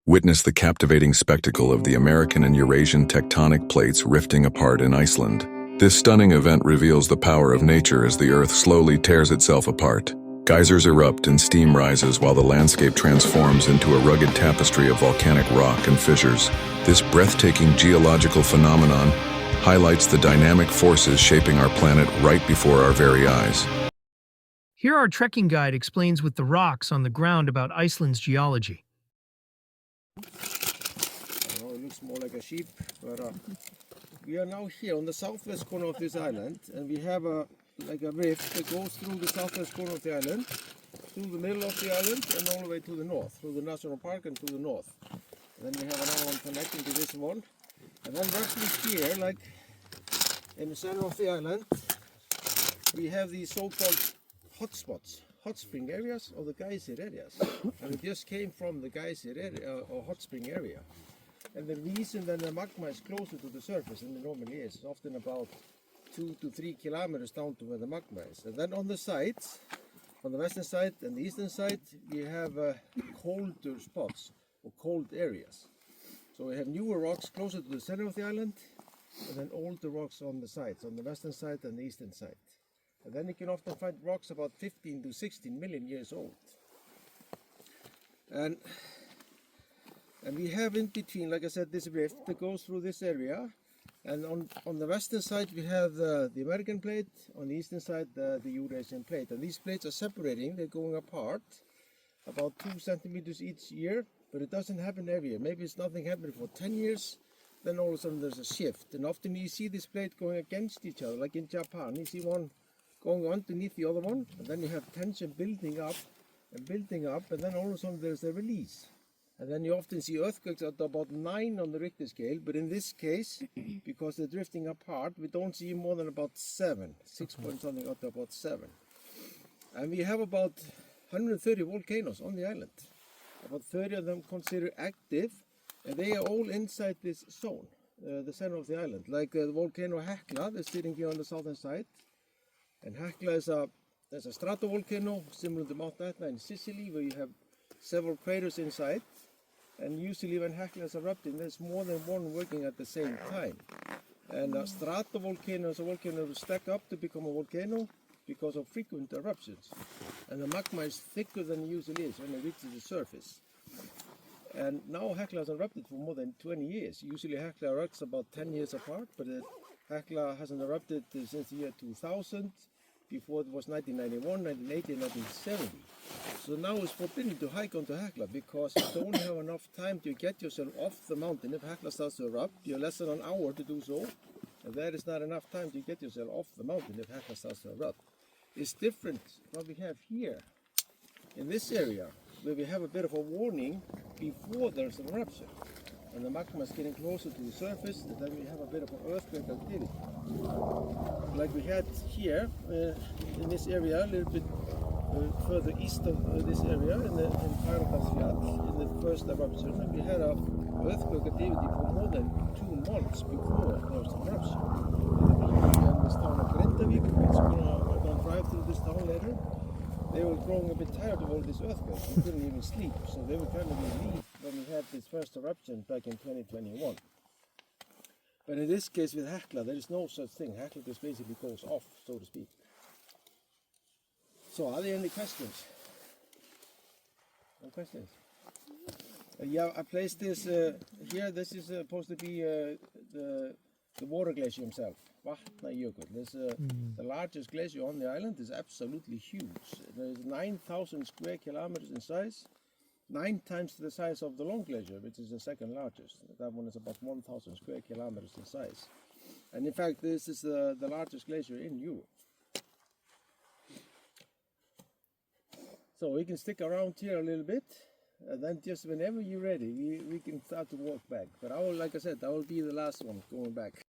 Witness the captivating spectacle of the American and Eurasian tectonic plates rifting apart in Iceland. This stunning event reveals the power of nature as the Earth slowly tears itself apart. Geysers erupt and steam rises while the landscape transforms into a rugged tapestry of volcanic rock and fissures. This breathtaking geological phenomenon highlights the dynamic forces shaping our planet right before our very eyes. Here our trekking guide explains with the rocks on the ground about Iceland's geology. It looks more like a sheep, but we are now here on the southwest corner of this island, and we have a rift that goes through the southwest corner of the island, through the middle of the island, and all the way to the north, through the national park and to the north. And then we have another one connecting to this one, and then roughly here, like in the center of the island, we have these so-called hotspots, hot spring areas or the geyser areas. And it just came from the geyser area or hot spring area. And the reason that the magma is closer to the surface than it normally is often about 2 to 3 kilometers down to where the magma is. And then on the sides, on the western side and the eastern side, we have colder spots or cold areas. So we have newer rocks closer to the center of the island, and then older rocks on the sides, on the western side and the eastern side. And then you can often find rocks about 15 to 16 million years old. And we have in between, like I said, this rift that goes through this area. And on the western side we have the American plate, on the eastern side the Eurasian plate. And these plates are separating, they're going apart about 2 centimeters each year, but it doesn't happen every year. Maybe it's nothing happening for 10 years, then all of a sudden there's a shift. And often you see this plate going against each other, like in Japan. You see one going underneath the other one, and then you have tension building up, and then all of a sudden there's a release. And then you often see earthquakes at about 9 on the Richter scale, but in this case, because they're drifting apart, we don't see more than about 7, 6 point something up to about 7. And we have about 130 volcanoes on the island. About 30 of them considered active, and they are all inside this zone, the center of the island. Like the volcano Hekla, that's sitting here on the southern side. And Hekla is a stratovolcano similar to Mount Etna in Sicily, where you have several craters inside. And usually when Hekla is erupting, there's more than one working at the same time. And a stratovolcano is a volcano that stack up to become a volcano because of frequent eruptions. And the magma is thicker than it usually is when it reaches the surface. And now Hekla has erupted for more than 20 years. Usually Hekla erupts about 10 years apart, but Hekla hasn't erupted since the year 2000. Before it was 1991, 1980, and 1970. So now it's forbidden to hike onto Hekla because you don't have enough time to get yourself off the mountain. If Hekla starts to erupt, you have less than an hour to do so. And that is not enough time to get yourself off the mountain if Hekla starts to erupt. It's different what we have here in this area, where we have a bit of a warning before there's an eruption. And the magma is getting closer to the surface, and then we have a bit of an earthquake activity. Like we had here in this area, a little bit further east of this area, in Fagradalsfjall, in the first eruption, and we had an earthquake activity for more than 2 months before there was an eruption. In this town of Grindavik, it's going to drive through this town later. They were growing a bit tired of all this earthquakes. They couldn't even sleep, so they were kind of relieved when we had this first eruption back in 2021. But in this case with Hekla, there is no such thing. Hekla just basically goes off, so to speak. So, are there any questions? No questions? Yeah, I placed this here. This is supposed to be the water glacier himself, Vatnajökull. This the largest glacier on the island. Is absolutely huge. There's 9,000 square kilometers in size, 9 times the size of the Long Glacier, which is the second largest. That one is about 1,000 square kilometers in size. And in fact, this is the largest glacier in Europe. So we can stick around here a little bit, and then just whenever you're ready, we can start to walk back. But like I said, I will be the last one going back.